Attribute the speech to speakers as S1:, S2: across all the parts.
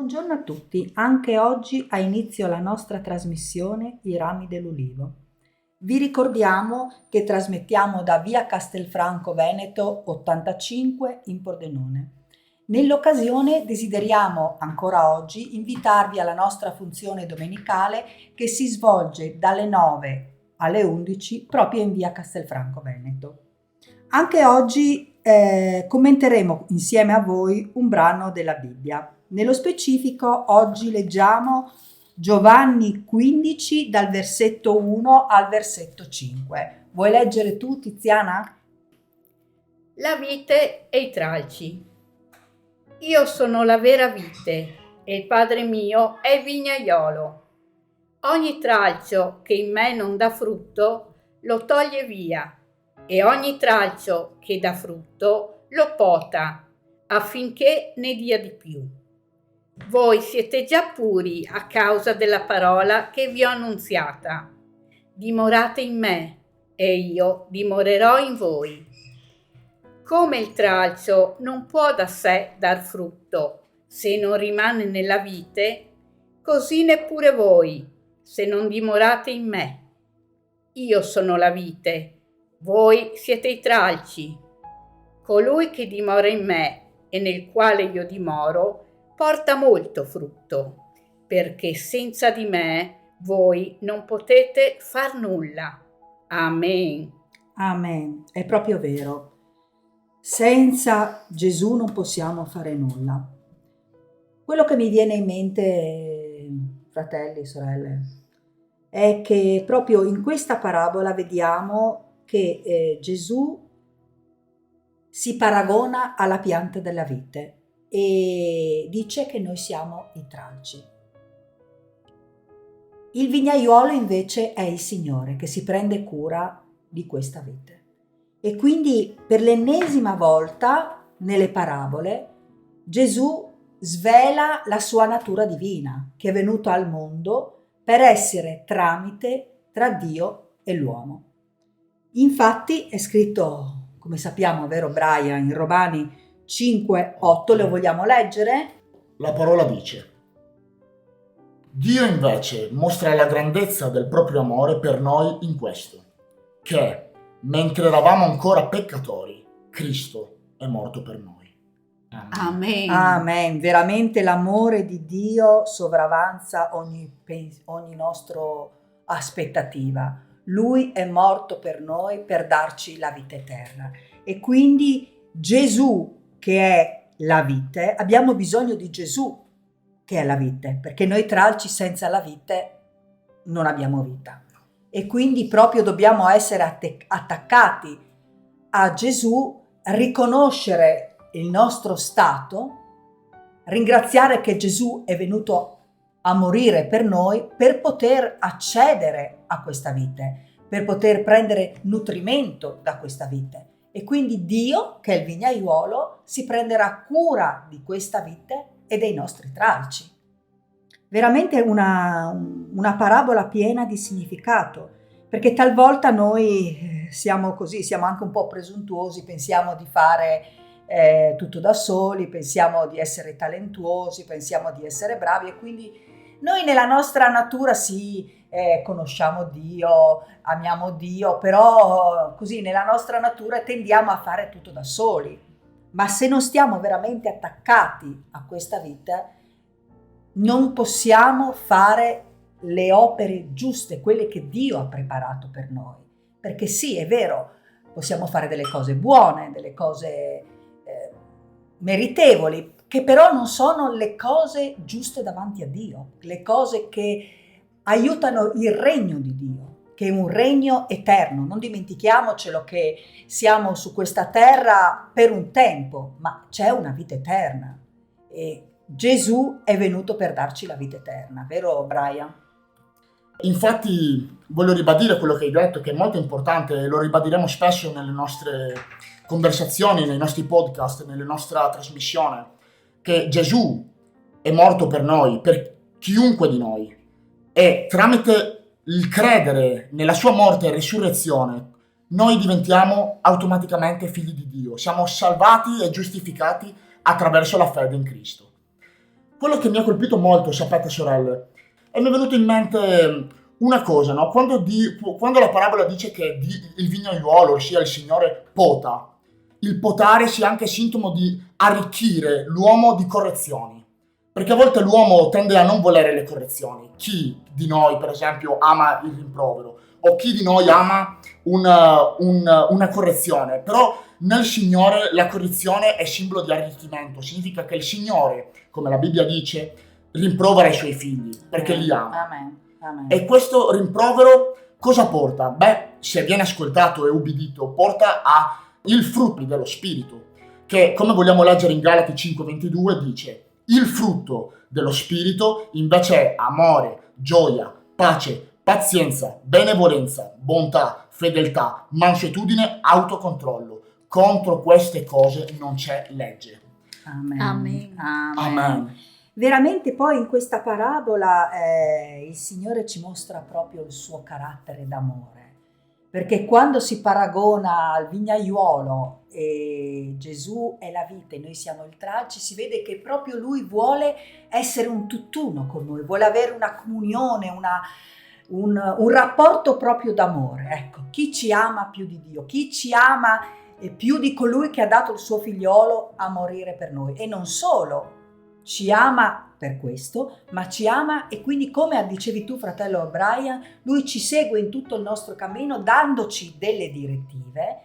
S1: Buongiorno a tutti, anche oggi ha inizio la nostra trasmissione I rami dell'ulivo. Vi ricordiamo che trasmettiamo da via Castelfranco Veneto 85 in Pordenone. Nell'occasione desideriamo ancora oggi invitarvi alla nostra funzione domenicale che si svolge dalle 9 alle 11 proprio in via Castelfranco Veneto. Anche oggi commenteremo insieme a voi un brano della Bibbia. Nello specifico oggi leggiamo Giovanni 15 dal versetto 1 al versetto 5. Vuoi leggere tu, Tiziana?
S2: La vite e i tralci. Io sono la vera vite e il Padre mio è il vignaiolo. Ogni tralcio che in me non dà frutto lo toglie via e ogni tralcio che dà frutto lo pota affinché ne dia di più. Voi siete già puri a causa della parola che vi ho annunziata. Dimorate in me e io dimorerò in voi. Come il tralcio non può da sé dar frutto se non rimane nella vite, così neppure voi se non dimorate in me. Io sono la vite, voi siete i tralci. Colui che dimora in me e nel quale io dimoro porta molto frutto, perché senza di me voi non potete far nulla. Amen.
S1: Amen, è proprio vero. Senza Gesù non possiamo fare nulla. Quello che mi viene in mente, fratelli, sorelle, è che proprio in questa parabola vediamo che Gesù si paragona alla pianta della vite e dice che noi siamo i tralci. Il vignaiuolo invece è il Signore che si prende cura di questa vite. E quindi per l'ennesima volta nelle parabole Gesù svela la sua natura divina, che è venuto al mondo per essere tramite tra Dio e l'uomo. Infatti è scritto, come sappiamo, vero Brian, in Romani 5:8, lo vogliamo leggere?
S3: La parola dice: Dio invece mostra la grandezza del proprio amore per noi in questo, che, mentre eravamo ancora peccatori, Cristo è morto per noi.
S2: Amen.
S1: Amen. Veramente l'amore di Dio sovravanza ogni nostra aspettativa. Lui è morto per noi per darci la vita eterna. E quindi Gesù, che è la vite, abbiamo bisogno di Gesù, che è la vite, perché noi tralci senza la vite non abbiamo vita. E quindi proprio dobbiamo essere attaccati a Gesù, riconoscere il nostro stato, ringraziare che Gesù è venuto a morire per noi per poter accedere a questa vite, per poter prendere nutrimento da questa vite. E quindi Dio, che è il vignaiuolo, si prenderà cura di questa vite e dei nostri tralci. Veramente una parabola piena di significato, perché talvolta noi siamo così, siamo anche un po' presuntuosi, pensiamo di fare tutto da soli, pensiamo di essere talentuosi, pensiamo di essere bravi e quindi noi nella nostra natura conosciamo Dio, amiamo Dio, però così nella nostra natura tendiamo a fare tutto da soli. Ma se non stiamo veramente attaccati a questa vita, non possiamo fare le opere giuste, quelle che Dio ha preparato per noi. Perché sì, è vero, possiamo fare delle cose buone, delle cose meritevoli, che però non sono le cose giuste davanti a Dio, le cose che aiutano il regno di Dio, che è un regno eterno. Non dimentichiamocelo che siamo su questa terra per un tempo, ma c'è una vita eterna e Gesù è venuto per darci la vita eterna, vero Brian?
S3: Infatti voglio ribadire quello che hai detto, che è molto importante, e lo ribadiremo spesso nelle nostre conversazioni, nei nostri podcast, nella nostra trasmissione, che Gesù è morto per noi, per chiunque di noi, e tramite il credere nella sua morte e risurrezione noi diventiamo automaticamente figli di Dio, siamo salvati e giustificati attraverso la fede in Cristo. quello che mi ha colpito molto, sapete sorelle, e mi è venuto in mente una cosa, no? Quando la parabola dice che il vignaiuolo, ossia il Signore, pota, il potare sia anche sintomo di arricchire l'uomo di correzioni. Perché a volte l'uomo tende a non volere le correzioni. Chi di noi, per esempio, ama il rimprovero? O chi di noi ama una correzione? Però nel Signore la correzione è simbolo di arricchimento. Significa che il Signore, come la Bibbia dice, rimprovera i suoi figli, perché li ama.
S1: Amen. Amen.
S3: E questo rimprovero cosa porta? Beh, se viene ascoltato e ubbidito, porta a il frutto dello Spirito, che come vogliamo leggere in Galati 5:22 dice: il frutto dello Spirito invece è amore, gioia, pace, pazienza, benevolenza, bontà, fedeltà, mansuetudine, autocontrollo. Contro queste cose non c'è legge.
S1: Amen.
S2: Amen.
S3: Amen.
S1: Veramente poi in questa parabola il Signore ci mostra proprio il suo carattere d'amore, perché quando si paragona al vignaiuolo e Gesù è la vite e noi siamo il tralci, si vede che proprio Lui vuole essere un tutt'uno con noi, vuole avere una comunione, un rapporto proprio d'amore. Ecco, chi ci ama più di Dio, chi ci ama più di colui che ha dato il suo figliolo a morire per noi. E non solo ci ama per questo, ma ci ama e quindi, come dicevi tu, fratello Brian, lui ci segue in tutto il nostro cammino, dandoci delle direttive,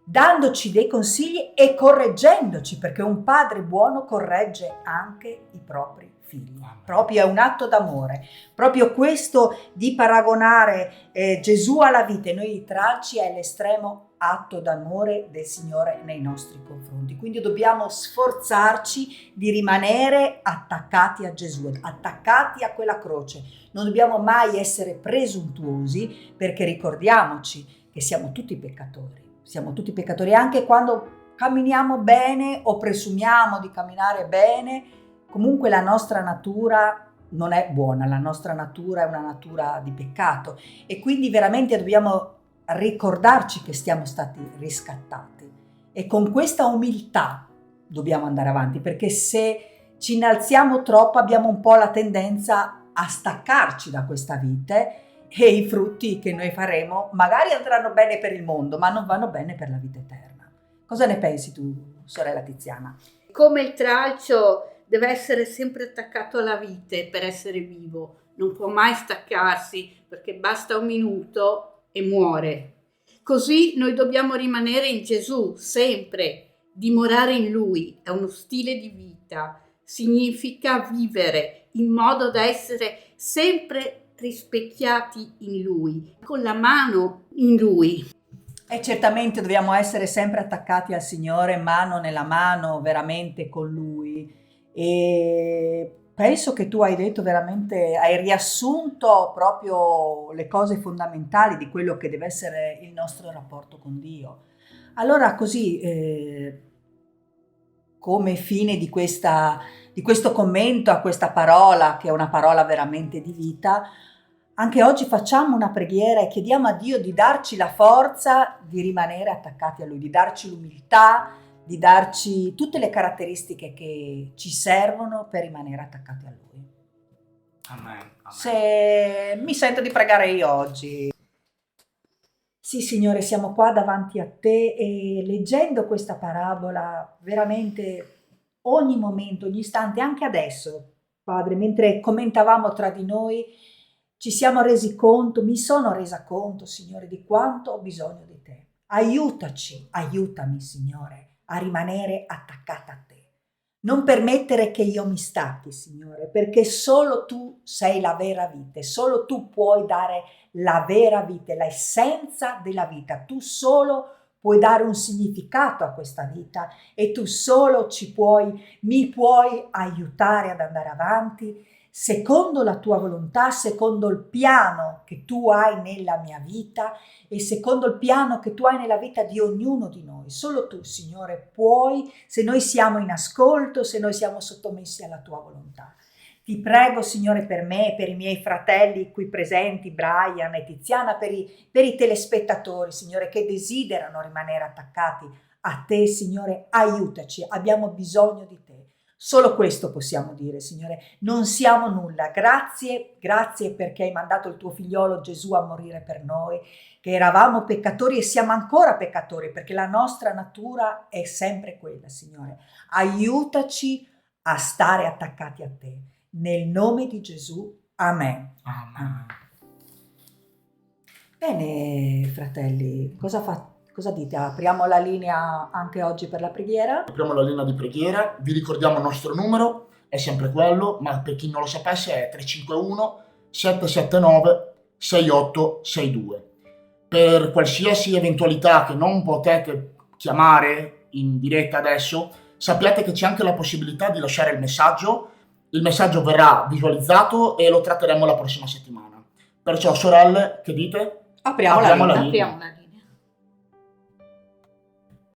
S1: dandoci dei consigli e correggendoci, perché un padre buono corregge anche i propri figli. Proprio è un atto d'amore. Proprio questo di paragonare Gesù alla vite e noi i tralci è l'estremo atto d'amore del Signore nei nostri confronti. Quindi dobbiamo sforzarci di rimanere attaccati a Gesù, attaccati a quella croce. Non dobbiamo mai essere presuntuosi, perché ricordiamoci che siamo tutti peccatori. Siamo tutti peccatori anche quando camminiamo bene o presumiamo di camminare bene. Comunque la nostra natura non è buona, la nostra natura è una natura di peccato e quindi veramente dobbiamo ricordarci che siamo stati riscattati e con questa umiltà dobbiamo andare avanti, perché se ci innalziamo troppo abbiamo un po' la tendenza a staccarci da questa vite e i frutti che noi faremo magari andranno bene per il mondo, ma non vanno bene per la vita eterna. Cosa ne pensi tu, sorella Tiziana?
S2: Come il tralcio deve essere sempre attaccato alla vite per essere vivo, non può mai staccarsi, perché basta un minuto e muore. Così noi dobbiamo rimanere in Gesù sempre, dimorare in Lui. È uno stile di vita, significa vivere in modo da essere sempre rispecchiati in Lui, con la mano in Lui.
S1: E certamente dobbiamo essere sempre attaccati al Signore, mano nella mano, veramente con Lui. E penso che tu hai detto veramente, hai riassunto proprio le cose fondamentali di quello che deve essere il nostro rapporto con Dio. Allora così, come fine di questo commento a questa parola, che è una parola veramente di vita, anche oggi facciamo una preghiera e chiediamo a Dio di darci la forza di rimanere attaccati a Lui, di darci l'umiltà, di darci tutte le caratteristiche che ci servono per rimanere attaccati a Lui.
S3: Amen.
S1: Se mi sento di pregare io oggi. Sì, Signore, siamo qua davanti a Te e leggendo questa parabola, veramente ogni momento, ogni istante, anche adesso, Padre, mentre commentavamo tra di noi, ci siamo resi conto, mi sono resa conto, Signore, di quanto ho bisogno di Te. Aiutaci, aiutami, Signore, a rimanere attaccata a Te. Non permettere che io mi stacchi, Signore, perché solo Tu sei la vera vita, solo Tu puoi dare la vera vita, l'essenza della vita. Tu solo puoi dare un significato a questa vita e Tu solo mi puoi aiutare ad andare avanti secondo la Tua volontà, secondo il piano che Tu hai nella mia vita e secondo il piano che Tu hai nella vita di ognuno di noi. Solo Tu, Signore, puoi, se noi siamo in ascolto, se noi siamo sottomessi alla Tua volontà. Ti prego, Signore, per me e per i miei fratelli qui presenti, Brian e Tiziana, per i telespettatori, Signore, che desiderano rimanere attaccati a Te, Signore, aiutaci, abbiamo bisogno di Te. Solo questo possiamo dire, Signore, non siamo nulla. Grazie, grazie perché hai mandato il tuo figliolo Gesù a morire per noi, che eravamo peccatori e siamo ancora peccatori, perché la nostra natura è sempre quella, Signore. Aiutaci a stare attaccati a te. Nel nome di Gesù, amen.
S3: Amen.
S1: Bene, fratelli, cosa dite? Apriamo la linea anche oggi per la preghiera?
S3: Apriamo la linea di preghiera, vi ricordiamo il nostro numero, è sempre quello, ma per chi non lo sapesse è 351 779 6862. Per qualsiasi eventualità che non potete chiamare in diretta adesso, sappiate che c'è anche la possibilità di lasciare il messaggio verrà visualizzato e lo tratteremo la prossima settimana. Perciò, sorelle, che dite?
S1: Apriamo la linea.
S2: Apriamo la